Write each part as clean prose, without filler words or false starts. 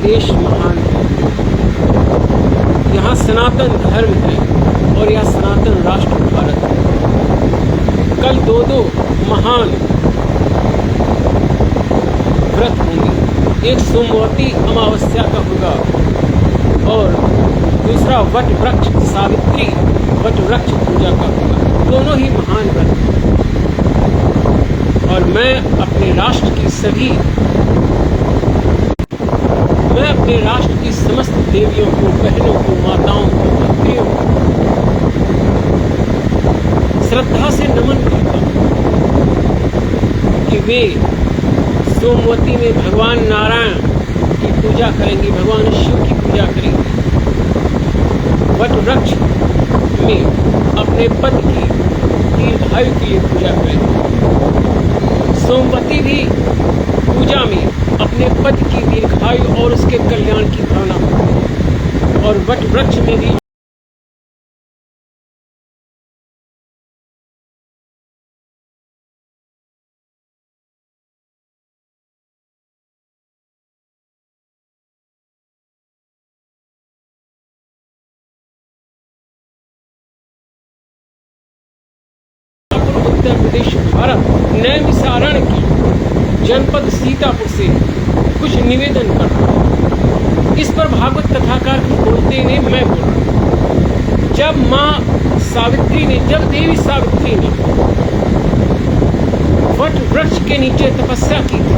देश महान है, यहाँ सनातन धर्म है और यह सनातन राष्ट्र भारत है। कल दो महान व्रत होंगे, एक सोमवती अमावस्या का होगा और दूसरा वट वृक्ष सावित्री वट वृक्ष पूजा का होगा। दोनों ही महान व्रत हैं और मैं अपने राष्ट्र की समस्त देवियों को, बहनों को, माताओं को, मंत्रियों को श्रद्धा से नमन करता हूँ कि वे सोमवती में भगवान नारायण की पूजा करेंगी, भगवान शिव की पूजा करेंगी, वट वृक्ष में अपने पति की दीर्घायु के लिए पूजा करेंगी। सोमवती भी पूजा में अपने पति की दीर्घायु और उसके कल्याण की भावना करेंगी और वट वृक्ष में भी उत्तर प्रदेश भारत नए विसारण की जनपद सीतापुर से कुछ निवेदन कर रहा हूं। इस पर भागवत कथाकार बोलते हुए मैं बोल रहा हूं। जब देवी सावित्री ने वट वृक्ष के नीचे तपस्या की थी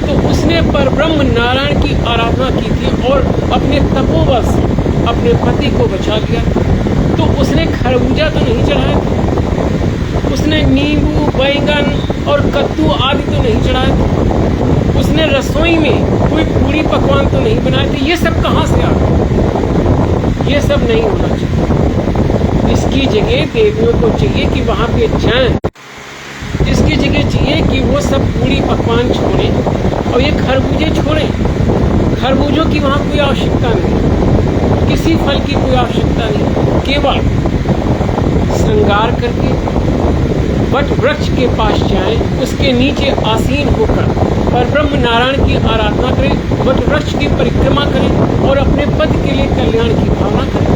तो उसने परब्रह्म नारायण की आराधना की थी और अपने तपोबल से अपने पति को बचा लिया। तो उसने खरबूजा तो नहीं चढ़ाया था, उसने नींबू, बैंगन और कद्दू आदि तो नहीं चढ़ाए थे, उसने रसोई में कोई पूरी पकवान तो नहीं बनाए थे। ये सब कहाँ से आ गए? ये सब नहीं होना चाहिए। इसकी जगह देवियों को चाहिए कि वहाँ पे जाएं। इसकी जगह चाहिए कि वो सब पूरी पकवान छोड़ें और ये खरबूजे छोड़ें। खरबूजों की वहाँ कोई आवश्यकता नहीं, किसी फल की कोई आवश्यकता नहीं। केवल श्रृंगार करके वट वृक्ष के पास जाएं, उसके नीचे आसीन होकर परब्रह्म नारायण की आराधना करें, वट वृक्ष की परिक्रमा करें और अपने पति के लिए कल्याण की भावना करें।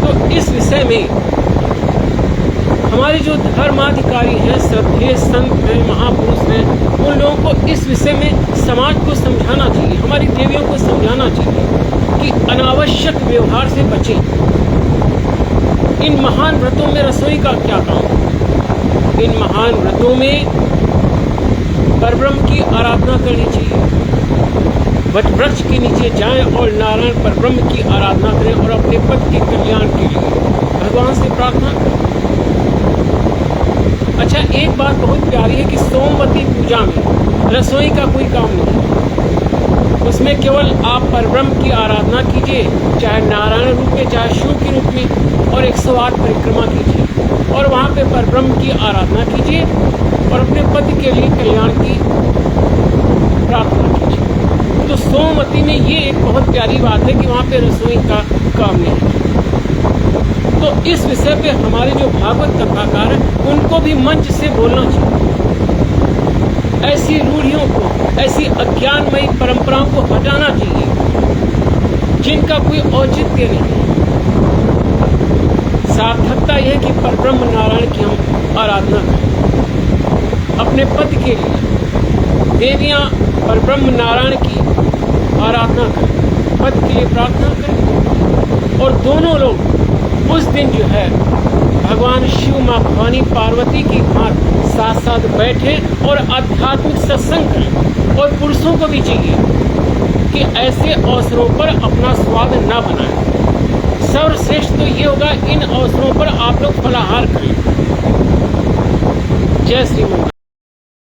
तो इस विषय में हमारे जो धर्माधिकारी हैं, श्रद्धेय संत हैं, महापुरुष हैं, उन लोगों को इस विषय में समाज को समझाना चाहिए, हमारी देवियों को समझाना चाहिए कि अनावश्यक व्यवहार से बचें। इन महान व्रतों में रसोई का क्या काम? इन महान व्रतों में परब्रह्म की आराधना करनी चाहिए। वट वृक्ष के नीचे जाएं और नारायण परब्रह्म की आराधना करें और अपने पति के कल्याण के लिए भगवान से प्रार्थना करें। अच्छा, एक बात बहुत प्यारी है कि सोमवती पूजा में रसोई का कोई काम नहीं, उसमें केवल आप परब्रह्म की आराधना कीजिए, चाहे नारायण रूप में चाहे शिव के रूप में, और 108 परिक्रमा कीजिए और वहाँ पे परब्रह्म की आराधना कीजिए और अपने पति के लिए कल्याण की प्रार्थना कीजिए। तो सोमवती में ये एक बहुत प्यारी बात है कि वहाँ पे रसोई का काम नहीं है। तो इस विषय पे हमारे जो भागवत कथाकार हैं उनको भी मंच से बोलना चाहिए। ऐसी रूढ़ियों को, ऐसी अज्ञानमयी परंपराओं को हटाना चाहिए जिनका कोई औचित्य नहीं है। सार्थकता यह कि परब्रह्म नारायण की हम आराधना करें, अपने पति के लिए देवियां परब्रह्म नारायण की आराधना करें, पति के लिए प्रार्थना करें और दोनों लोग उस दिन जो है भगवान शिव, माँ भवानी, पार्वती की भांति साथ साथ बैठे और आध्यात्मिक सत्संग करें। और पुरुषों को भी चाहिए कि ऐसे अवसरों पर अपना स्वाद न बनाएं। सर्वश्रेष्ठ तो ये होगा इन अवसरों पर आप लोग फलाहार करें। जय श्री मंगल।